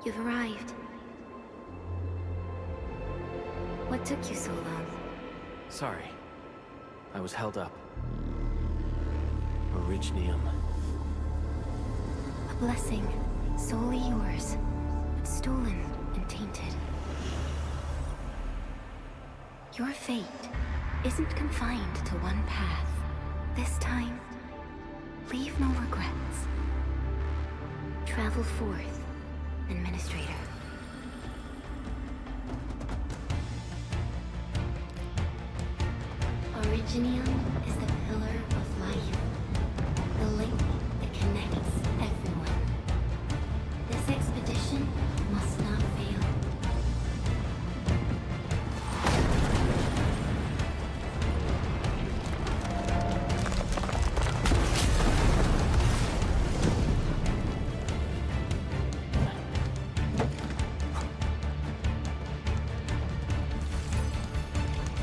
You've arrived. What took you so long? Sorry. I was held up. Originium. A blessing, solely yours, but stolen and tainted. Your fate isn't confined to one path. This time, leave no regrets. Travel forth, Administrator. Originium is the pillar of life, the link that connects everyone. This expedition must not fail.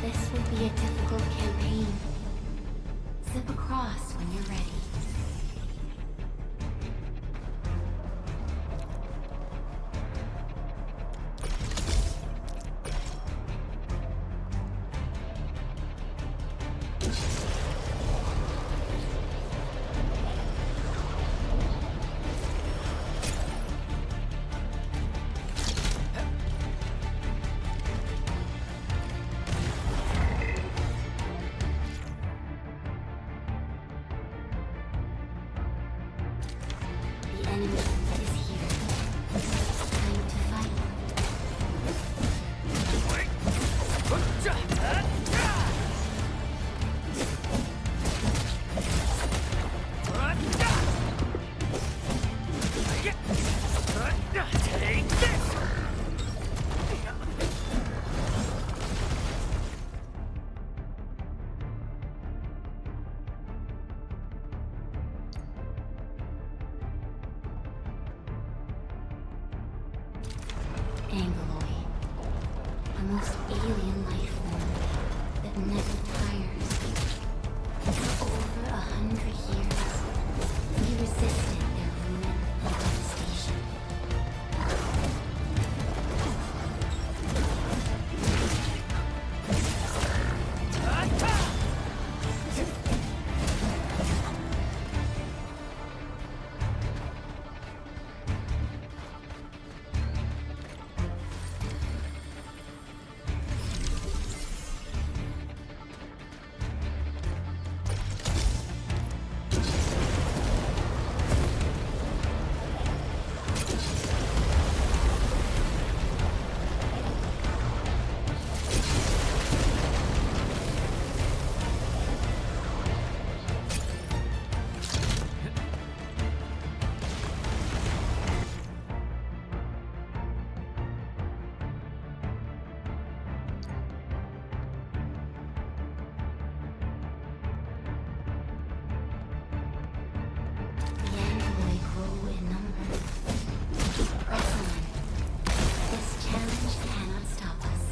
This will be a difficult campaign. Zip across when you're ready. The enemy is here. Time to fight. Take this! Angoloy, a most alien life form that never tires. For over 100 years, we resisted their ruin and devastation. The Angoloy grow in number. Press on. This challenge cannot stop us.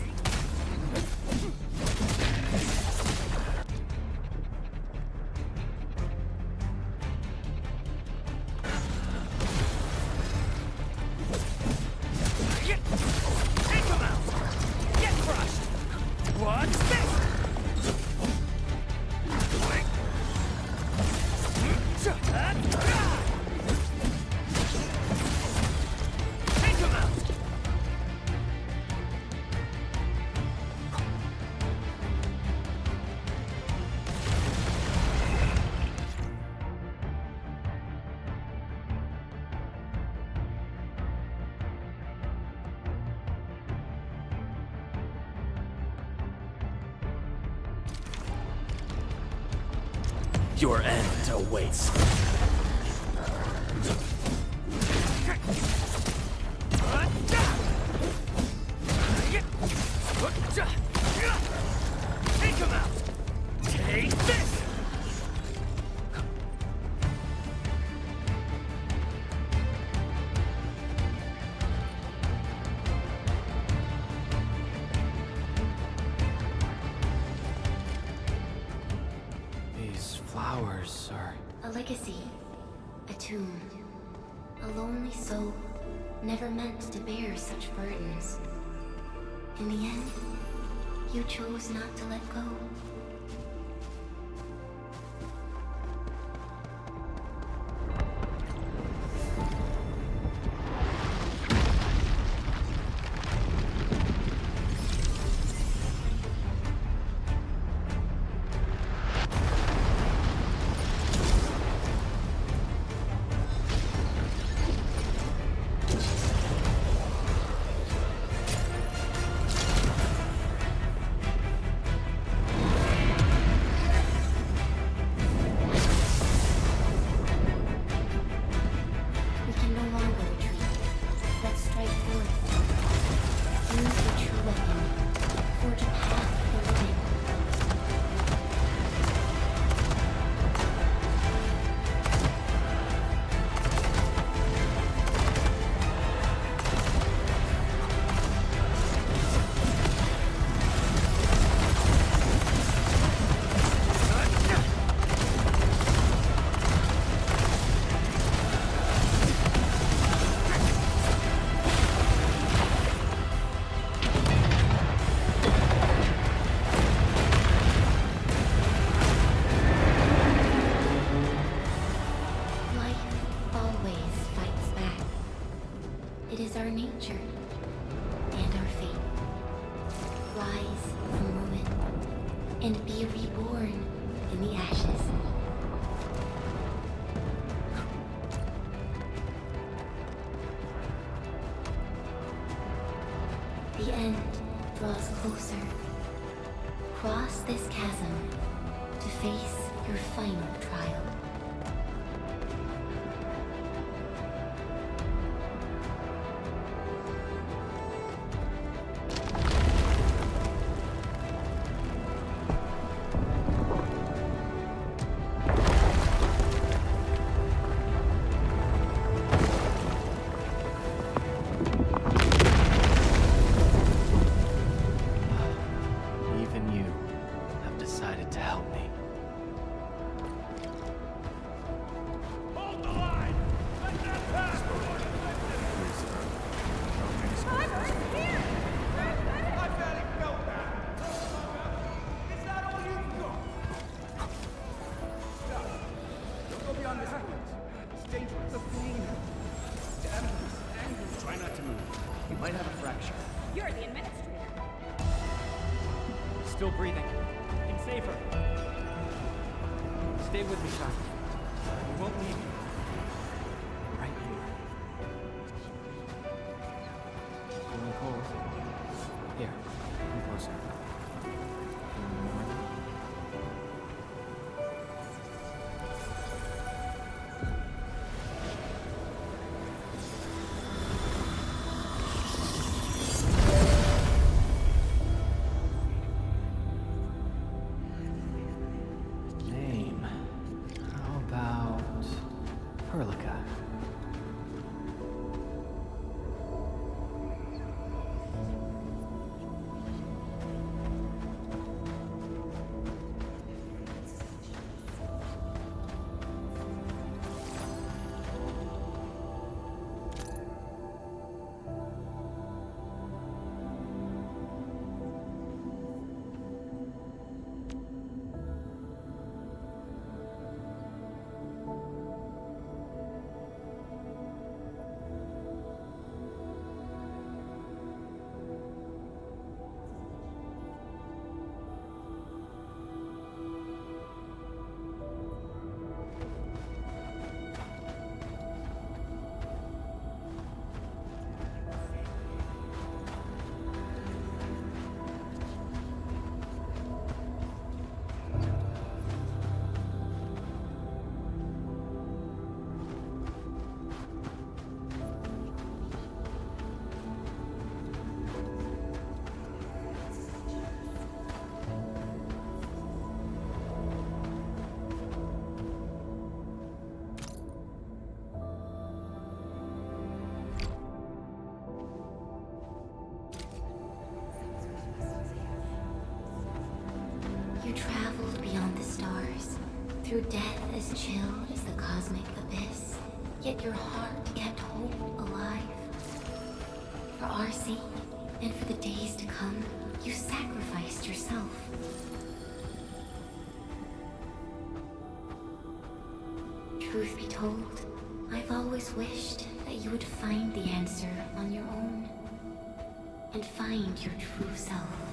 Take him out! Get crushed! What's this? Take him out! Your end awaits. Take him out! Take this! These flowers are... A legacy, a tomb, a lonely soul never meant to bear such burdens. In the end, you chose not to let go. It is our nature and our fate. Rise from ruin and be reborn in the ashes. The end draws closer. Cross this chasm to face your final trial. Still breathing. Think safer. Stay with me, son. We won't leave you. Right here. Feeling cold? Here, come closer. Feeling warm? You traveled beyond the stars, through death as chill as the cosmic abyss, yet your heart kept hope alive. For our sake, and for the days to come, you sacrificed yourself. Truth be told, I've always wished that you would find the answer on your own. And find your true self.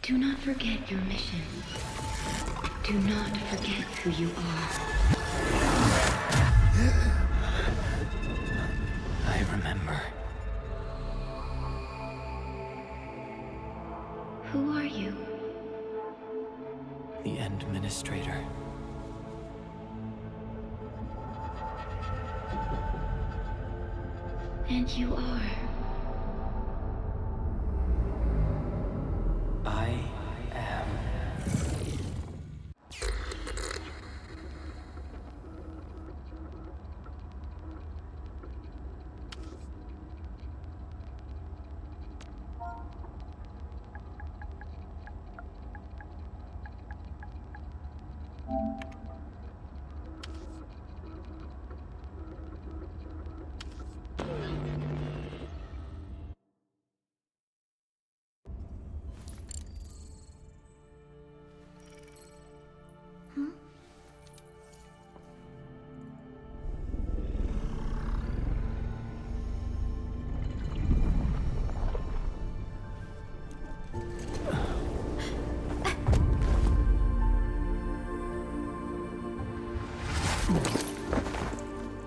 Do not forget your mission. Do not forget who you are. I remember. Who are you? The Endministrator. And you are. I am.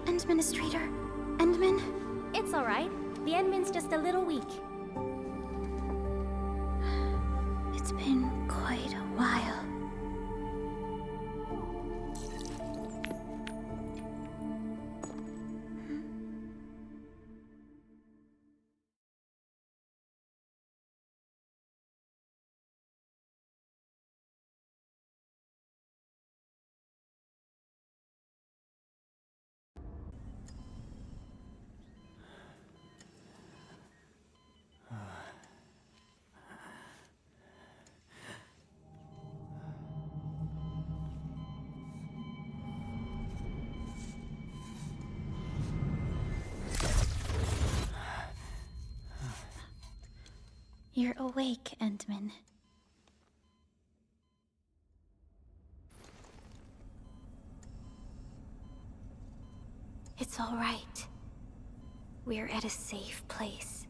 Administrator? Endman? It's all right. The Endman's just a little weak. It's been quite a while. You're awake, Endman. It's all right. We're at a safe place.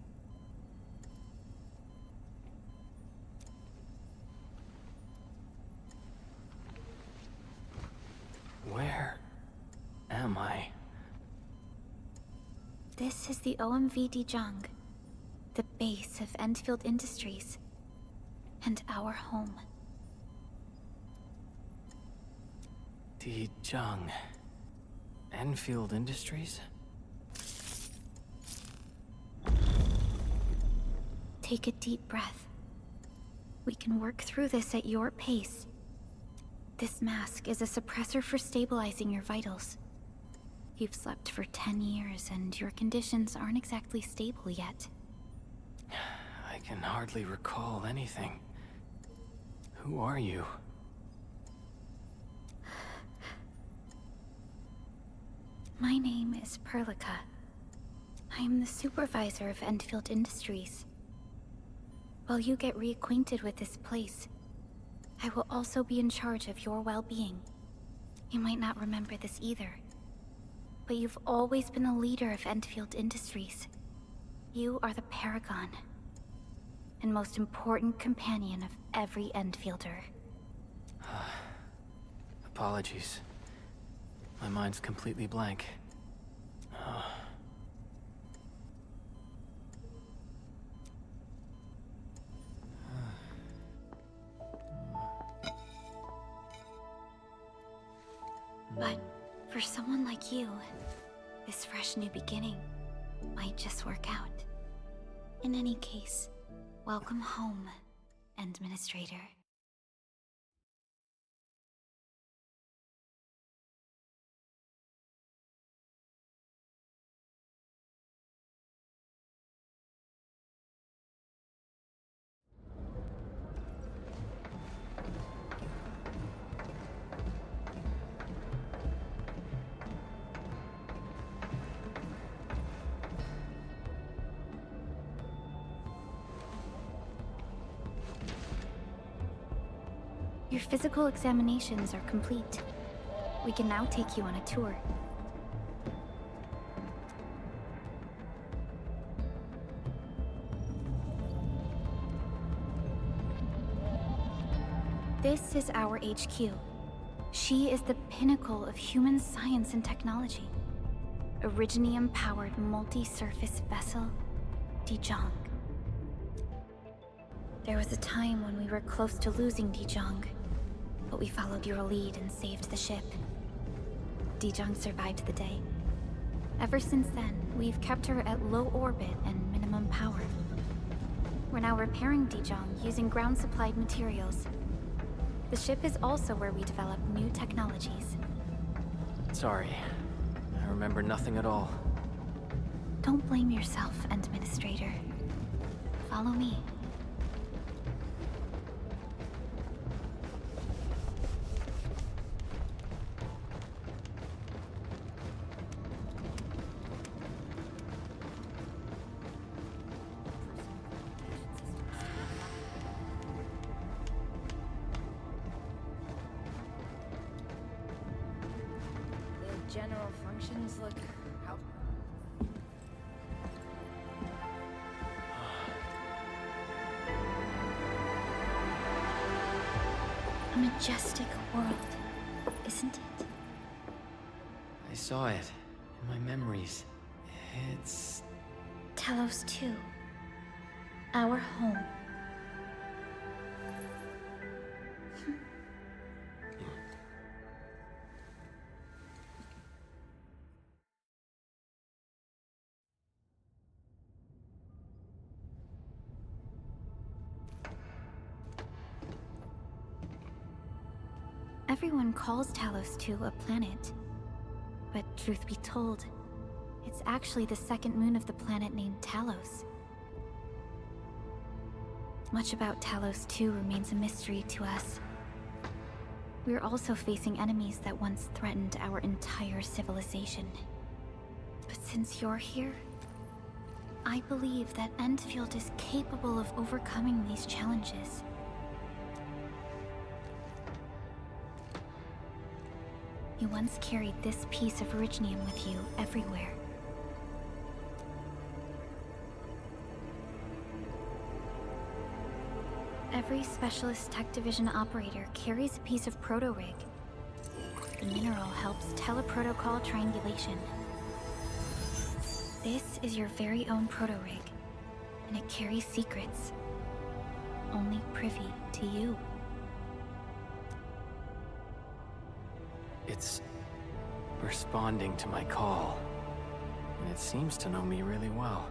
Where am I? This is the OMV Dijang, the base of Endfield Industries, and our home. TheZeroEquals. Endfield Industries? Take a deep breath. We can work through this at your pace. This mask is a suppressor for stabilizing your vitals. You've slept for 10 years, and your conditions aren't exactly stable yet. I can hardly recall anything. Who are you? My name is Perlica. I am the supervisor of Endfield Industries. While you get reacquainted with this place, I will also be in charge of your well-being. You might not remember this either, but you've always been a leader of Endfield Industries. You are the paragon, and most important companion of every Endfielder. Apologies. My mind's completely blank. But for someone like you, this fresh new beginning might just work out. In any case, welcome home, Administrator. Your physical examinations are complete. We can now take you on a tour. This is our HQ. She is the pinnacle of human science and technology. Originium-powered multi-surface vessel, Dijong. There was a time when we were close to losing Dijong, but we followed your lead and saved the ship. Dijong survived the day. Ever since then, we've kept her at low orbit and minimum power. We're now repairing Dijong using ground-supplied materials. The ship is also where we develop new technologies. Sorry. I remember nothing at all. Don't blame yourself, Administrator. Follow me. General functions look how... A majestic world, isn't it? I saw it in my memories. It's... Talos 2. Our home. Everyone calls Talos 2 a planet. But truth be told, it's actually the second moon of the planet named Talos. Much about Talos 2 remains a mystery to us. We're also facing enemies that once threatened our entire civilization. But since you're here, I believe that Endfield is capable of overcoming these challenges. You once carried this piece of Originium with you everywhere. Every Specialist Tech Division operator carries a piece of proto-rig. The mineral helps teleprotocol triangulation. This is your very own proto-rig, and it carries secrets. Only privy to you. It's responding to my call, and it seems to know me really well.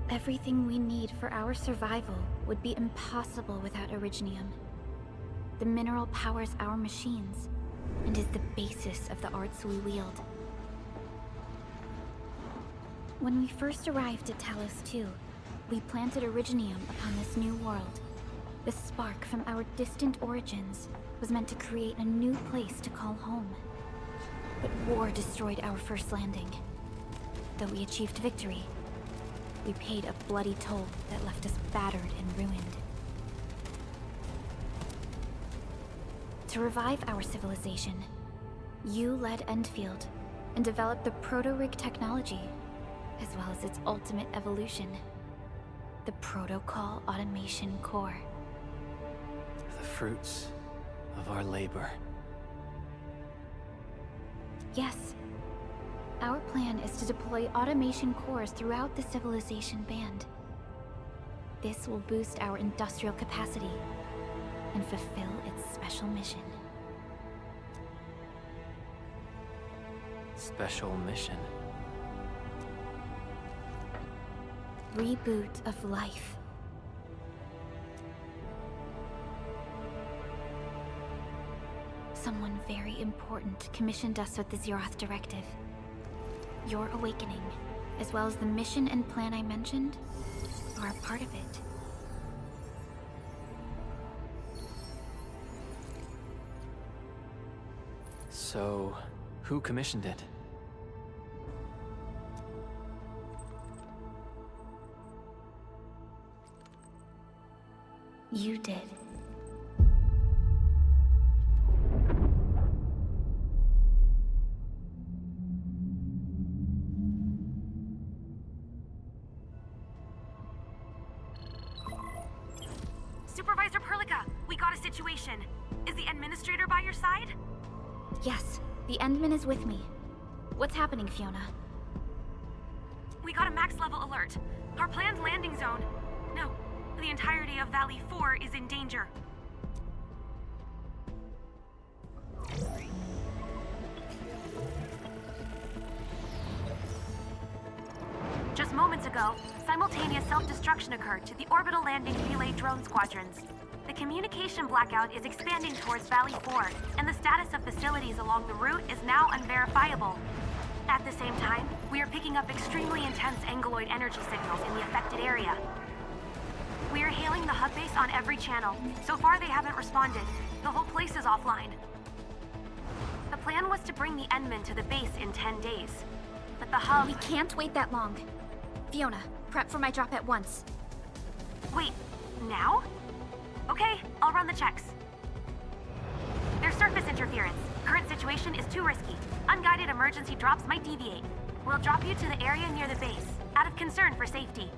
Everything we need for our survival would be impossible without Originium. The mineral powers our machines, and is the basis of the arts we wield. When we first arrived at Talos 2, we planted Originium upon this new world. The spark from our distant origins was meant to create a new place to call home. But war destroyed our first landing. Though we achieved victory, we paid a bloody toll that left us battered and ruined. To revive our civilization, you led Endfield and developed the proto-rig technology, as well as its ultimate evolution, the Protocol Automation Core. The fruits of our labor. Yes. Our plan is to deploy automation cores throughout the civilization band. This will boost our industrial capacity and fulfill its special mission. Special mission. Reboot of life. Someone very important commissioned us with the Zeroth Directive. Your awakening, as well as the mission and plan I mentioned, are a part of it. So, who commissioned it? You did. situation? Is the administrator by your side? Yes, the Endman is with me. What's happening, Fiona? We got a max level alert. Our planned landing zone. No, the entirety of Valley 4 is in danger. Just moments ago, simultaneous self-destruction occurred to the orbital landing relay drone squadrons. The communication blackout is expanding towards Valley 4, and the status of facilities along the route is now unverifiable. At the same time, we are picking up extremely intense angeloid energy signals in the affected area. We are hailing the hub base on every channel. So far, they haven't responded. The whole place is offline. The plan was to bring the Endman to the base in 10 days. But the hub... We can't wait that long. Fiona, prep for my drop at once. Wait, now? Okay, I'll run the checks. There's surface interference. Current situation is too risky. Unguided emergency drops might deviate. We'll drop you to the area near the base, out of concern for safety.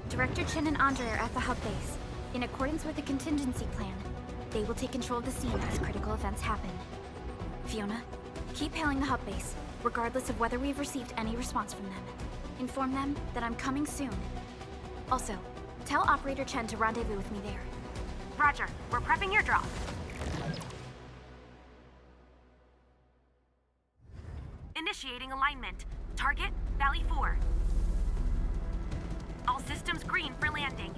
Director Chen and Andre are at the hub base. In accordance with the contingency plan, they will take control of the scene as critical events happen. Fiona, keep hailing the hub base, regardless of whether we've received any response from them. Inform them that I'm coming soon. Also, tell Operator Chen to rendezvous with me there. Roger, we're prepping your drop. Initiating alignment. Target, Valley 4. All systems green for landing.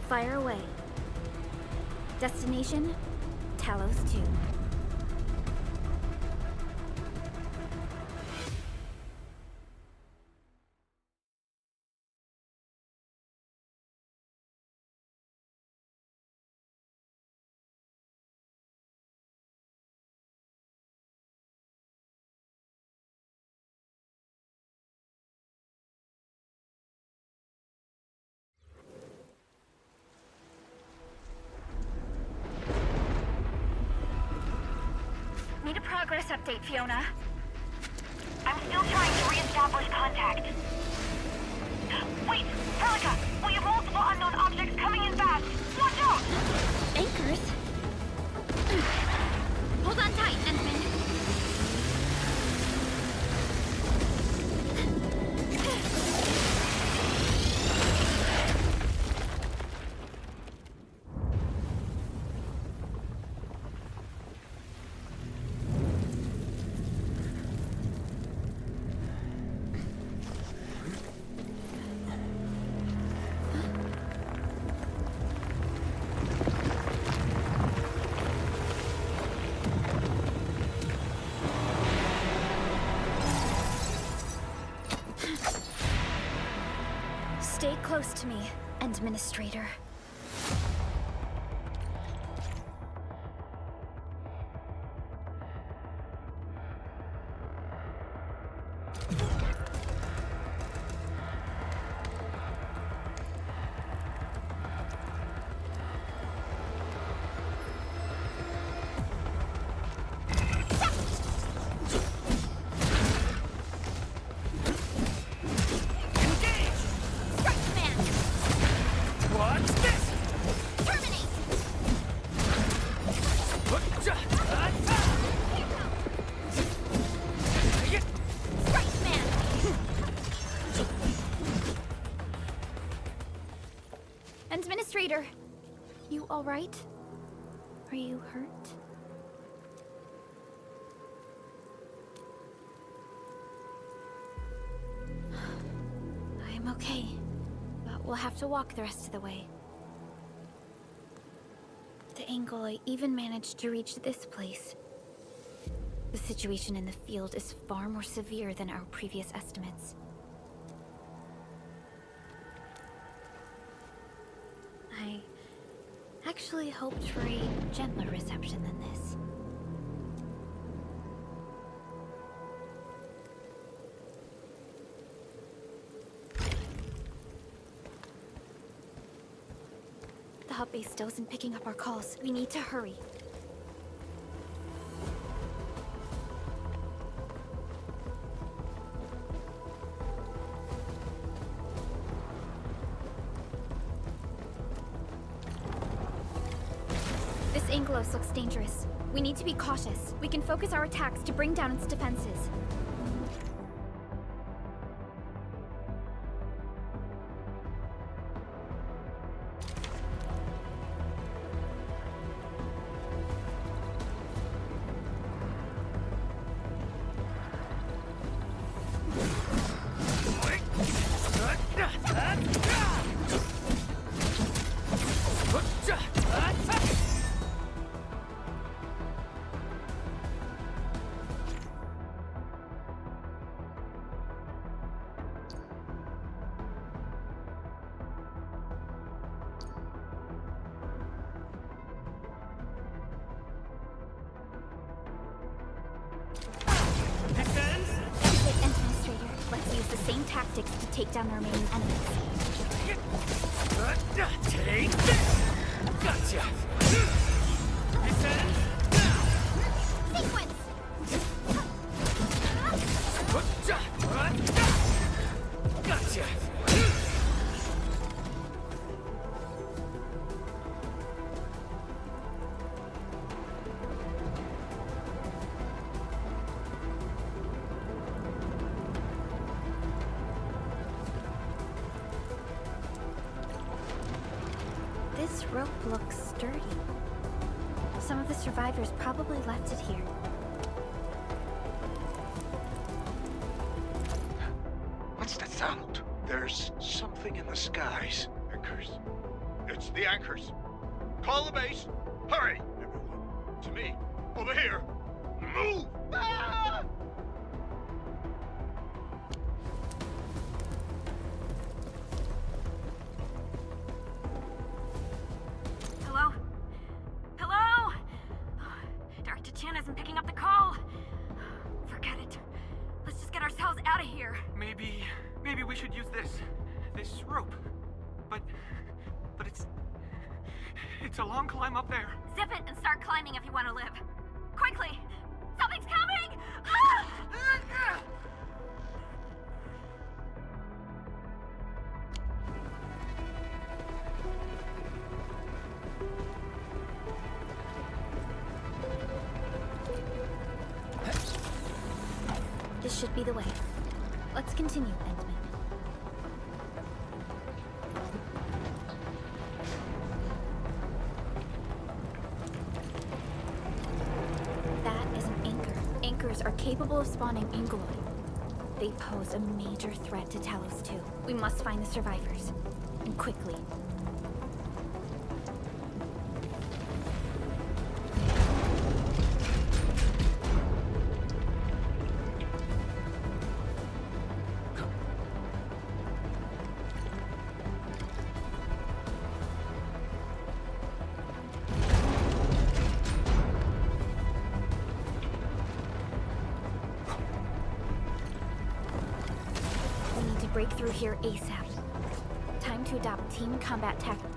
Fire away. Destination, Talos 2. Need a progress update, Fiona. I'm still trying to re-establish contact. Wait, Pelica! We have multiple unknown objects coming in fast! Watch out! Anchors? Hold on tight, Endman. Stay close to me, Administrator. Administrator, you all right? Are you hurt? I'm okay, but we'll have to walk the rest of the way. The angle I even managed to reach this place. The situation in the field is far more severe than our previous estimates. I actually hoped for a gentler reception than this. The hub base still isn't picking up our calls. We need to hurry. Angelos looks dangerous. We need to be cautious. We can focus our attacks to bring down its defenses. Administrator, let's use the same tactics to take down the remaining enemies. Take this! Gotcha! Descend! Sequence! Gotcha! This rope looks sturdy. Some of the survivors probably left it here. What's that sound? There's something in the skies. Anchors. It's the anchors. Call the base. Hurry, everyone. To me. Over here. Move! Ah! Hello? Hello? Dr. Chin isn't picking up the call. Forget it. Let's just get ourselves out of here. Maybe we should use this rope. But it's a long climb up there. Zip it and start climbing if you want to live. Quickly! Something's coming! Ah! This should be the way. Let's continue, Endman. That is an anchor. Anchors are capable of spawning Angeloi. They pose a major threat to Talos too. We must find the survivors. And quickly. Break through here ASAP. Time to adopt team combat tactics.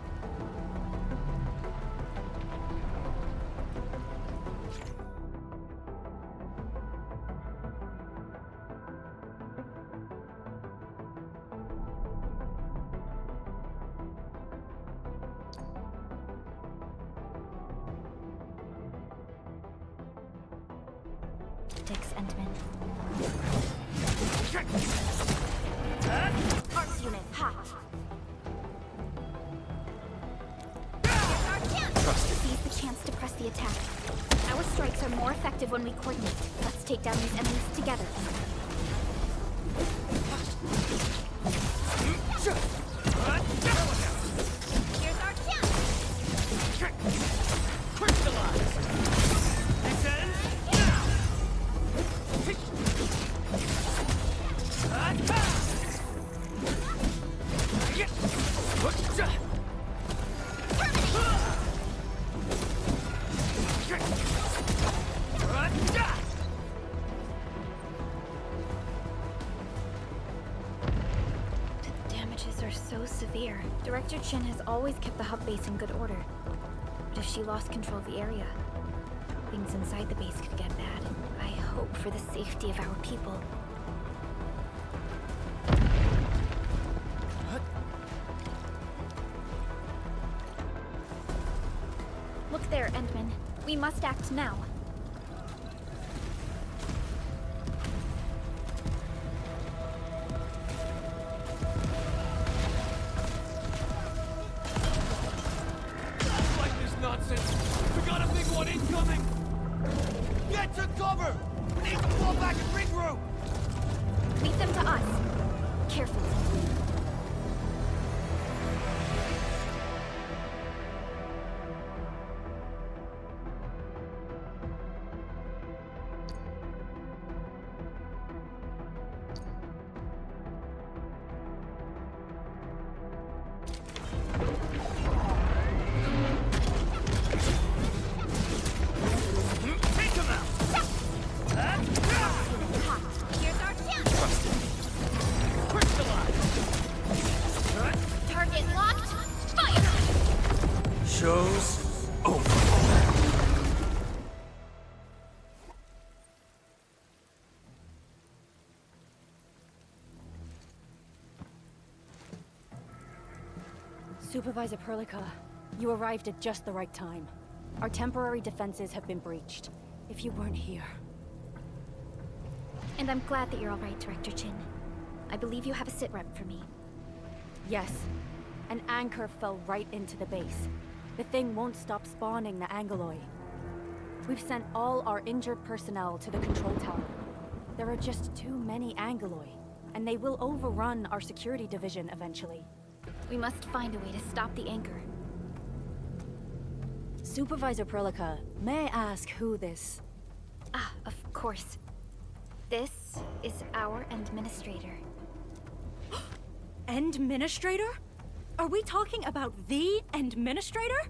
Endman. Arts unit, hot. Seize the chance to press the attack. Our strikes are more effective when we coordinate. Let's take down these enemies together. Here's our chance! Crystallize! Descend now! The damages are so severe. Director Chin has always kept the hub base in good order. But if she lost control of the area, things inside the base could get bad. I hope for the safety of our people. Look There, Endman. We must act now. Like this nonsense! We got a big one incoming! Get to cover! We need to fall back and regroup! Leave them to us. Carefully. Take him out! Here's our chance! Crystallize! Target locked. Fire! Show's over. Supervisor Perlica, you arrived at just the right time. Our temporary defenses have been breached. If you weren't here... And I'm glad that you're alright, Director Chin. I believe you have a sit-rep for me. Yes, an anchor fell right into the base. The thing won't stop spawning the Angeloi. We've sent all our injured personnel to the control tower. There are just too many Angeloi, and they will overrun our security division eventually. We must find a way to stop the anchor. Supervisor Perlica, may I ask who this... Ah, of course. This is our administrator. Administrator? Are we talking about the Administrator?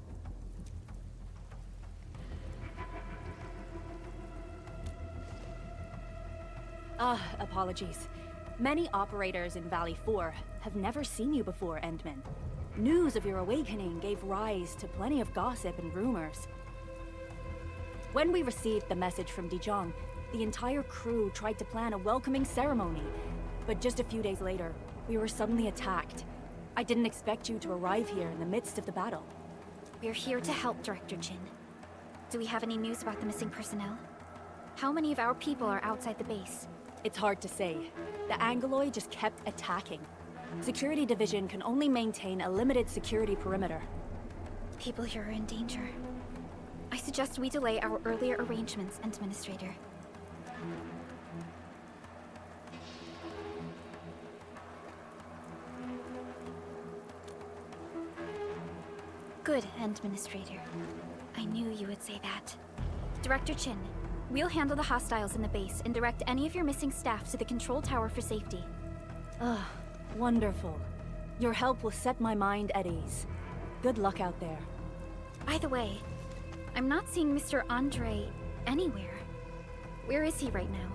Apologies. Many operators in Valley 4 have never seen you before, Endman. News of your awakening gave rise to plenty of gossip and rumors. When we received the message from Dijong, the entire crew tried to plan a welcoming ceremony. But just a few days later, we were suddenly attacked. I didn't expect you to arrive here in the midst of the battle. We're here to help, Director Chin. Do we have any news about the missing personnel? How many of our people are outside the base? It's hard to say. The Angeloi just kept attacking. Security Division can only maintain a limited security perimeter. People here are in danger. I suggest we delay our earlier arrangements, Administrator. Good, Administrator. I knew you would say that. Director Chin, we'll handle the hostiles in the base and direct any of your missing staff to the control tower for safety. Ah, wonderful. Your help will set my mind at ease. Good luck out there. By the way, I'm not seeing Mr. Andre anywhere. Where is he right now?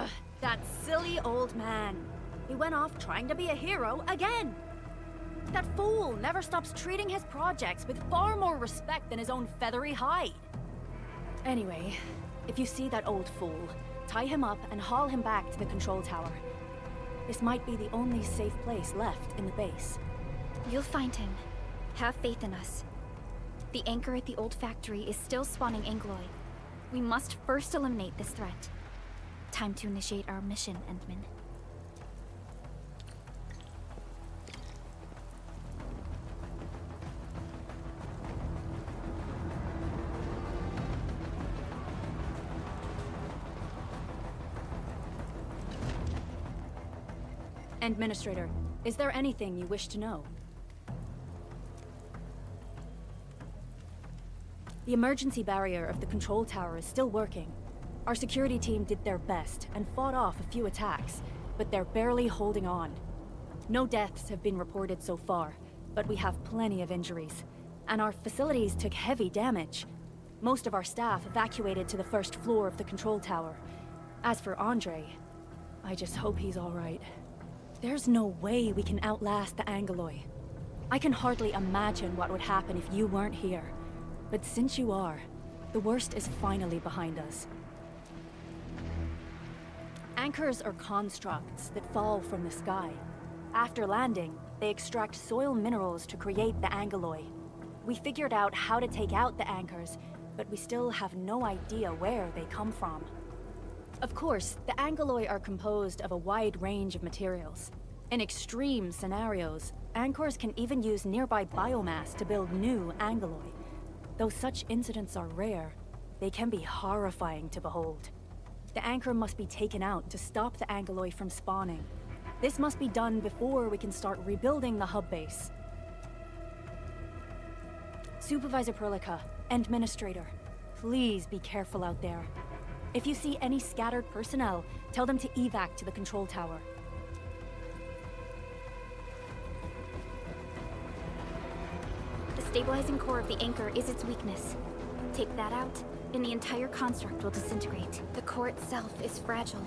Ugh, that silly old man. He went off trying to be a hero again. That fool never stops treating his projects with far more respect than his own feathery hide. Anyway, if you see that old fool, tie him up and haul him back to the control tower. This might be the only safe place left in the base. You'll find him. Have faith in us. The anchor at the old factory is still spawning Angeloi. We must first eliminate this threat. Time to initiate our mission, Endman. Administrator, is there anything you wish to know? The emergency barrier of the control tower is still working. Our security team did their best and fought off a few attacks, but they're barely holding on. No deaths have been reported so far, but we have plenty of injuries, and our facilities took heavy damage. Most of our staff evacuated to the first floor of the control tower. As for Andre, I just hope he's all right. There's no way we can outlast the Angeloi. I can hardly imagine what would happen if you weren't here. But since you are, the worst is finally behind us. Anchors are constructs that fall from the sky. After landing, they extract soil minerals to create the Angeloi. We figured out how to take out the anchors, but we still have no idea where they come from. Of course, the Angeloi are composed of a wide range of materials. In extreme scenarios, anchors can even use nearby biomass to build new Angeloi. Though such incidents are rare, they can be horrifying to behold. The anchor must be taken out to stop the Angeloi from spawning. This must be done before we can start rebuilding the hub base. Supervisor Perlica, Administrator, please be careful out there. If you see any scattered personnel, tell them to evac to the control tower. The stabilizing core of the anchor is its weakness. Take that out, and the entire construct will disintegrate. The core itself is fragile,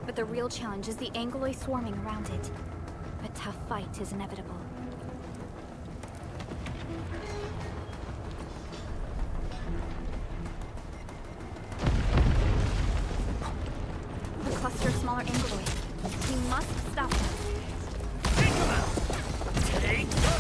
but the real challenge is the Angeloi swarming around it. A tough fight is inevitable. A cluster of smaller Angeloi. We must stop them. Take them out! Take them out!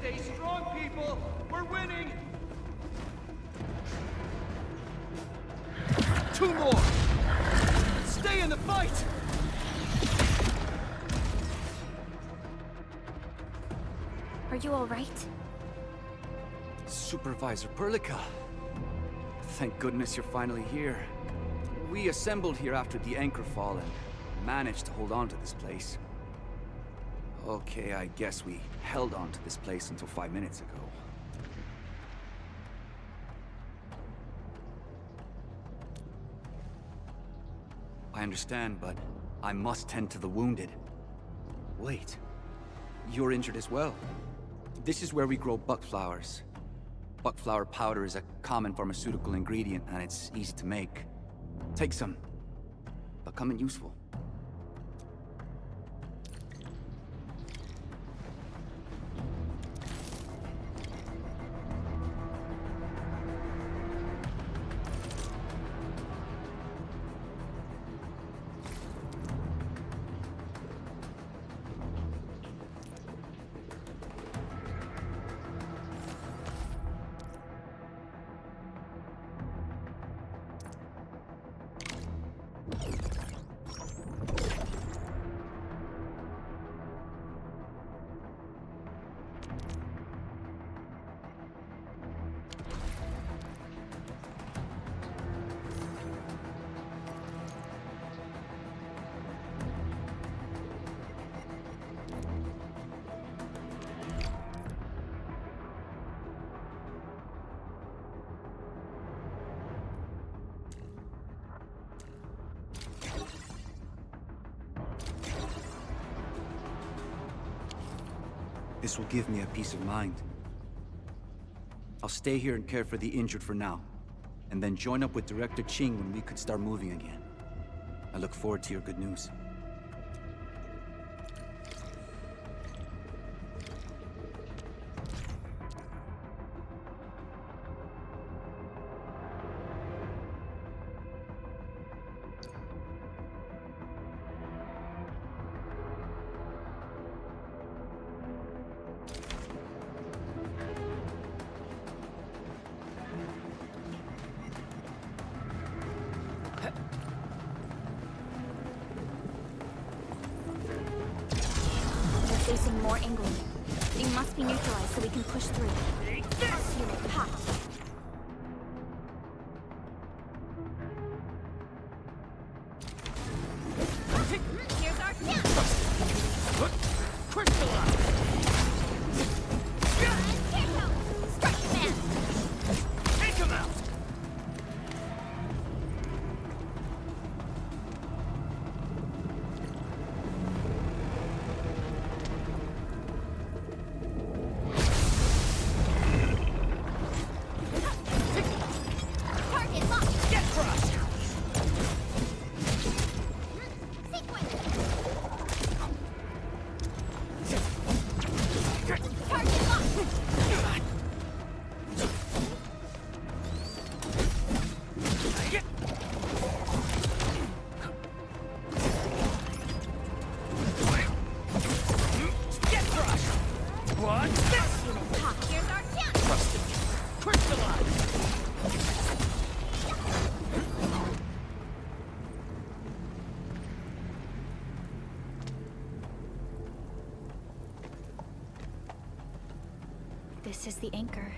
Stay strong, people! We're winning! 2 more! Stay in the fight! Are you all right? Supervisor Perlica. Thank goodness you're finally here. We assembled here after the anchor fall and managed to hold on to this place. Okay, I guess we held on to this place until 5 minutes ago. I understand, but I must tend to the wounded. Wait, you're injured as well. This is where we grow buckflowers. Buckflower powder is a common pharmaceutical ingredient, and it's easy to make. Take some. They'll come in useful. This will give me a peace of mind. I'll stay here and care for the injured for now, and then join up with Director Ching when we could start moving again. I look forward to your good news. Facing more England. They must be neutralized so we can push through. Take this! Unit hot. Here's our chance! Crystallize! Here comes! Strike command! Take them out! This is the anchor,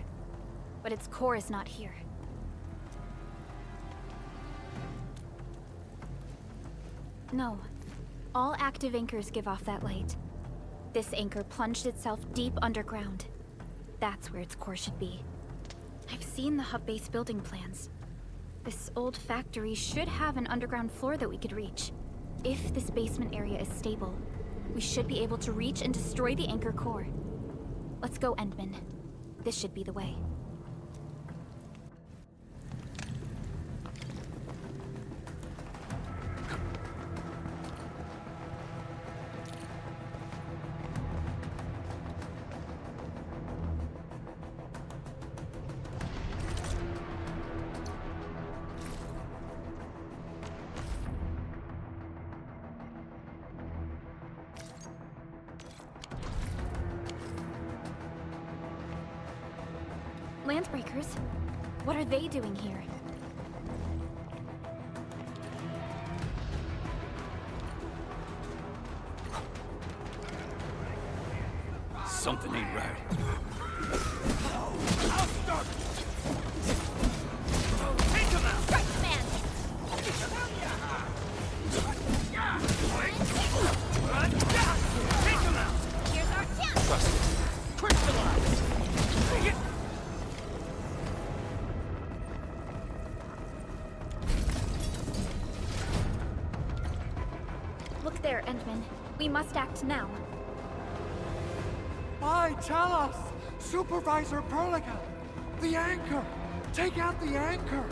but its core is not here. No. All active anchors give off that light. This anchor plunged itself deep underground. That's where its core should be. I've seen the hub base building plans. This old factory should have an underground floor that we could reach. If this basement area is stable, we should be able to reach and destroy the anchor core. Let's go, Endman. This should be the way. Landbreakers? What are they doing here? Something ain't right. I'll start! Take him out! Strike command! Take him out! Here's our chance! Trust it. Crystallize! Take it! Look there, Endman. We must act now. Why, tell us! Supervisor Perlica! The anchor! Take out the anchor!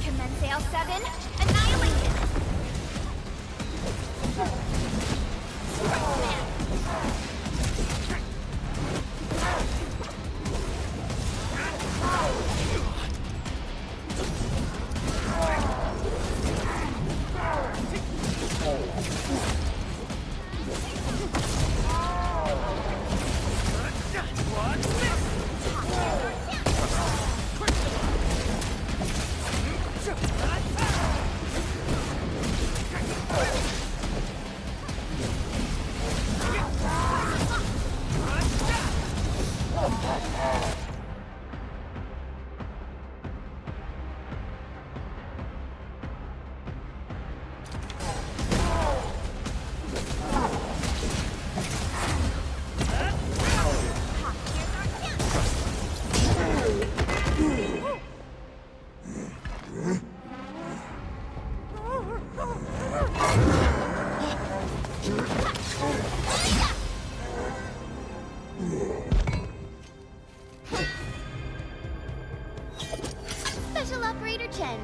Commence AL7, annihilation! Strike command! Special Operator Chen.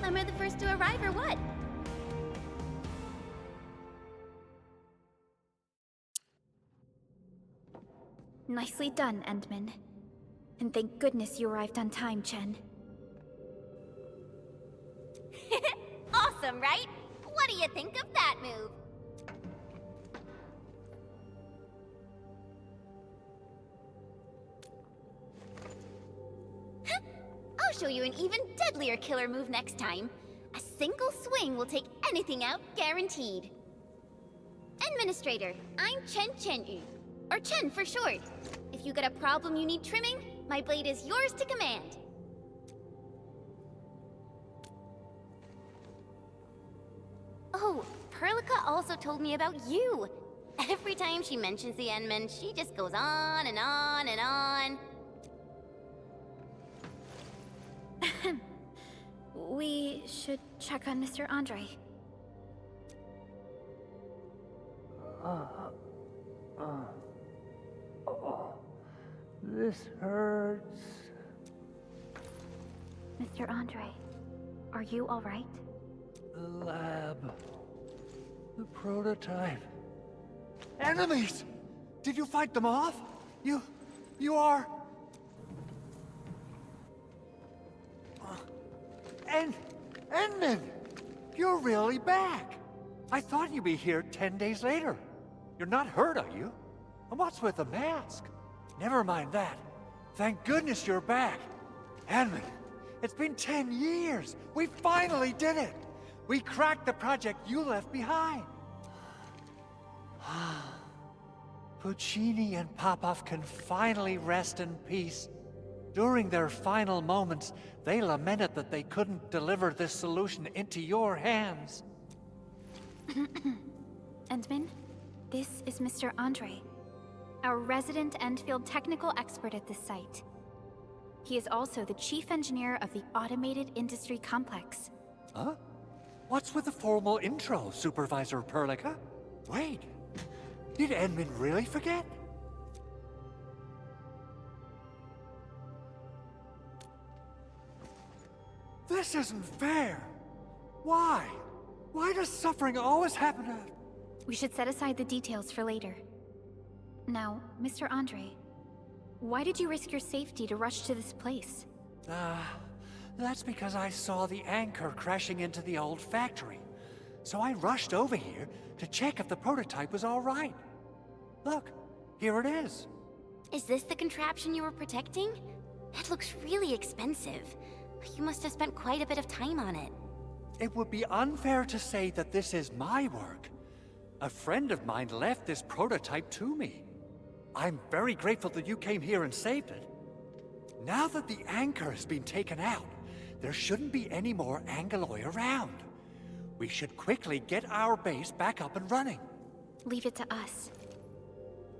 Am I the first to arrive or what? Nicely done, Endman. And thank goodness you arrived on time, Chen. Awesome, right? What do you think of that move? I'll show you an even deadlier killer move next time. A single swing will take anything out, guaranteed. Administrator, I'm Chen, or Chen for short. If you got a problem you need trimming, my blade is yours to command. Oh, Perlica also told me about you. Every time she mentions the Endman, she just goes on and on and on. We should check on Mr. Andre. This hurts. Mr. Andre, are you all right? The lab. The prototype. Enemies! Did you fight them off? You are... Endman! You're really back! I thought you'd be here 10 days later. You're not hurt, are you? And what's with the mask? Never mind that. Thank goodness you're back. Endman, it's been 10 years. We finally did it. We cracked the project you left behind. Puccini and Popov can finally rest in peace. During their final moments, they lamented that they couldn't deliver this solution into your hands. Endman, this is Mr. Andre, our resident Endfield technical expert at this site. He is also the chief engineer of the Automated Industry Complex. Huh? What's with the formal intro, Supervisor Perlica? Wait, did Endman really forget? This isn't fair. Why? Why does suffering always happen to... We should set aside the details for later. Now, Mr. Andre, why did you risk your safety to rush to this place? That's because I saw the anchor crashing into the old factory. So I rushed over here to check if the prototype was all right. Look, here it is. Is this the contraption you were protecting? That looks really expensive. You must have spent quite a bit of time on it. It would be unfair to say that this is my work. A friend of mine left this prototype to me. I'm very grateful that you came here and saved it. Now that the anchor has been taken out, there shouldn't be any more Angaloi around. We should quickly get our base back up and running. Leave it to us.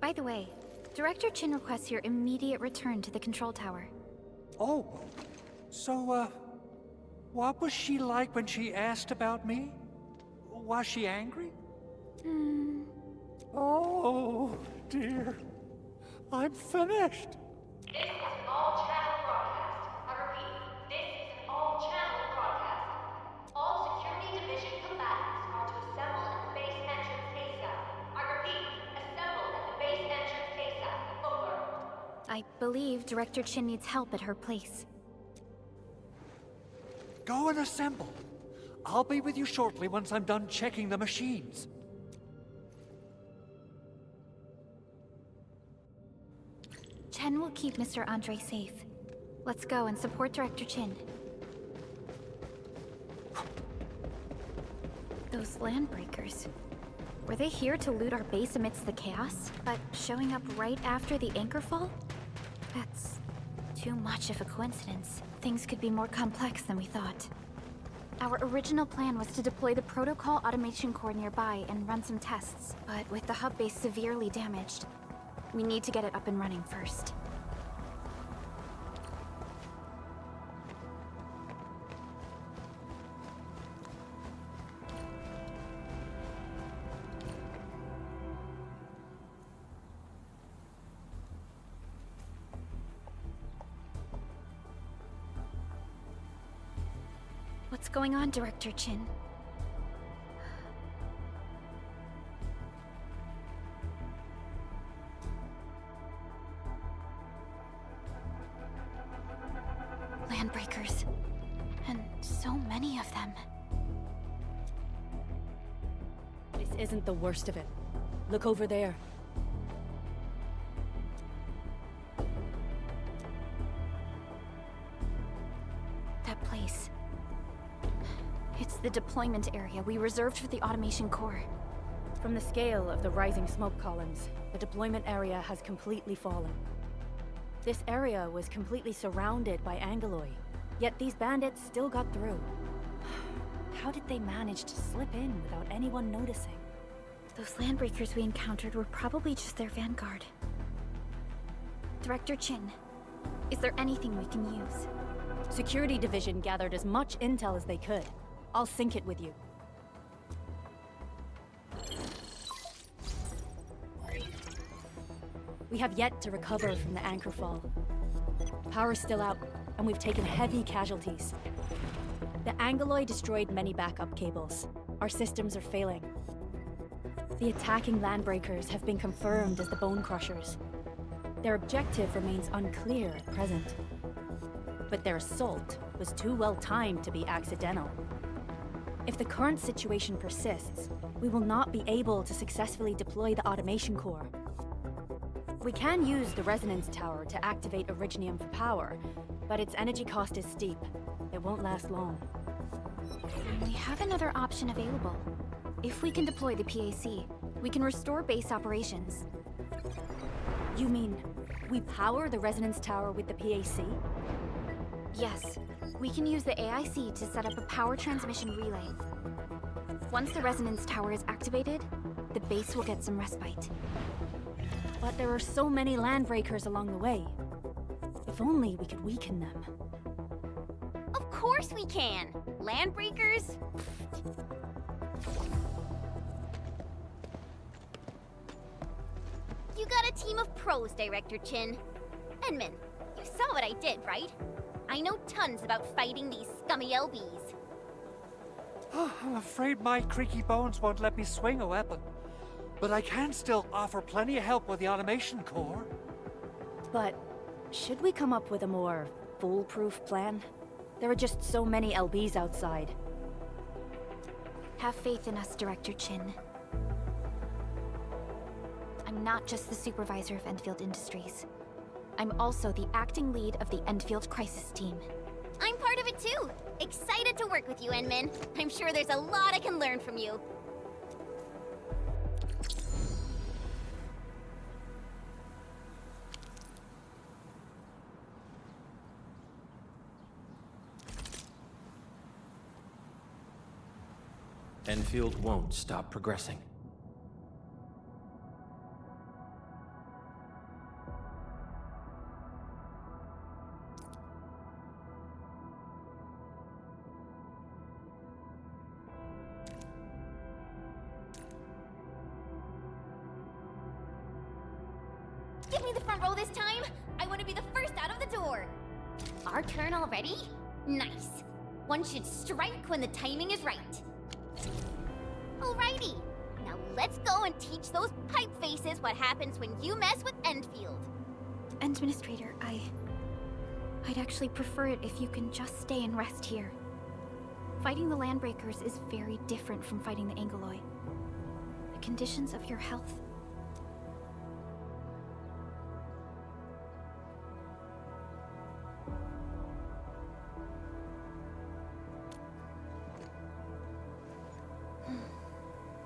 By the way, Director Chin requests your immediate return to the control tower. Oh, so, what was she like when she asked about me? Was she angry? Oh, dear. I'm finished. This is an all-channel broadcast. I repeat, this is an all-channel broadcast. All Security Division combatants are to assemble at the base entrance ASAP. I repeat, assemble at the base entrance ASAP. Over. I believe Director Chin needs help at her place. Go and assemble. I'll be with you shortly once I'm done checking the machines. Chen will keep Mr. Andre safe. Let's go and support Director Chin. Those landbreakers. Were they here to loot our base amidst the chaos? But showing up right after the anchor fall? That's too much of a coincidence. Things could be more complex than we thought. Our original plan was to deploy the protocol automation core nearby and run some tests. But with the hub base severely damaged, we need to get it up and running first. What's going on, Director Chin? Landbreakers. And so many of them. This isn't the worst of it. Look over there. That place. It's the deployment area we reserved for the automation core. From the scale of the rising smoke columns, the deployment area has completely fallen. This area was completely surrounded by Angaloi, yet these bandits still got through. How did they manage to slip in without anyone noticing? Those landbreakers we encountered were probably just their vanguard. Director Chin, is there anything we can use? Security Division gathered as much intel as they could. I'll sync it with you. We have yet to recover from the anchor fall. Power's still out, and we've taken heavy casualties. The Angoloi destroyed many backup cables. Our systems are failing. The attacking landbreakers have been confirmed as the Bone Crushers. Their objective remains unclear at present. But their assault was too well timed to be accidental. If the current situation persists, we will not be able to successfully deploy the automation core. We can use the resonance tower to activate Originium for power, but its energy cost is steep. It won't last long. We have another option available. If we can deploy the PAC, we can restore base operations. You mean, we power the resonance tower with the PAC? Yes. We can use the AIC to set up a power transmission relay. Once the resonance tower is activated, the base will get some respite. But there are so many landbreakers along the way. If only we could weaken them. Of course we can! Landbreakers? You got a team of pros, Director Chin. Edmund, you saw what I did, right? I know tons about fighting these scummy LBs. I'm afraid my creaky bones won't let me swing a weapon. But I can still offer plenty of help with the automation core. But should we come up with a more foolproof plan? There are just so many LBs outside. Have faith in us, Director Chin. I'm not just the supervisor of Endfield Industries. I'm also the acting lead of the Endfield Crisis Team. I'm part of it too! Excited to work with you, Enmin. I'm sure there's a lot I can learn from you. Endfield won't stop progressing. Give me the front row this time! I want to be the first out of the door! Our turn already? Nice. One should strike when the timing is right. Alrighty. Now let's go and teach those pipe faces what happens when you mess with Endfield. Administrator, I'd actually prefer it if you can just stay and rest here. Fighting the Landbreakers is very different from fighting the Angoloi. The conditions of your health...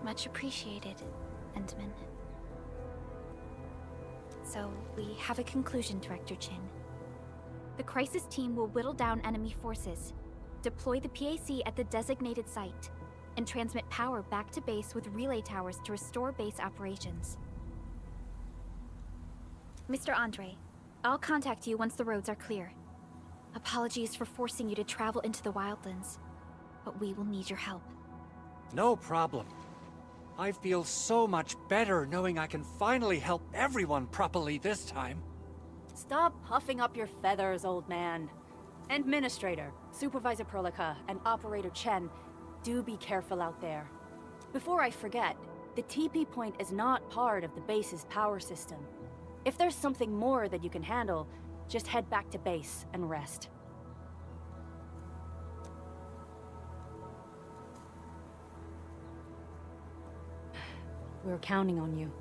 Much appreciated, Endman. So, we have a conclusion, Director Chin. The Crisis Team will whittle down enemy forces, deploy the PAC at the designated site, and transmit power back to base with relay towers to restore base operations. Mr. Andre, I'll contact you once the roads are clear. Apologies for forcing you to travel into the wildlands, but we will need your help. No problem. I feel so much better knowing I can finally help everyone properly this time. Stop puffing up your feathers, old man. Administrator, Supervisor Perlica, and Operator Chen, do be careful out there. Before I forget, the TP point is not part of the base's power system. If there's something more that you can handle, just head back to base and rest. We're counting on you.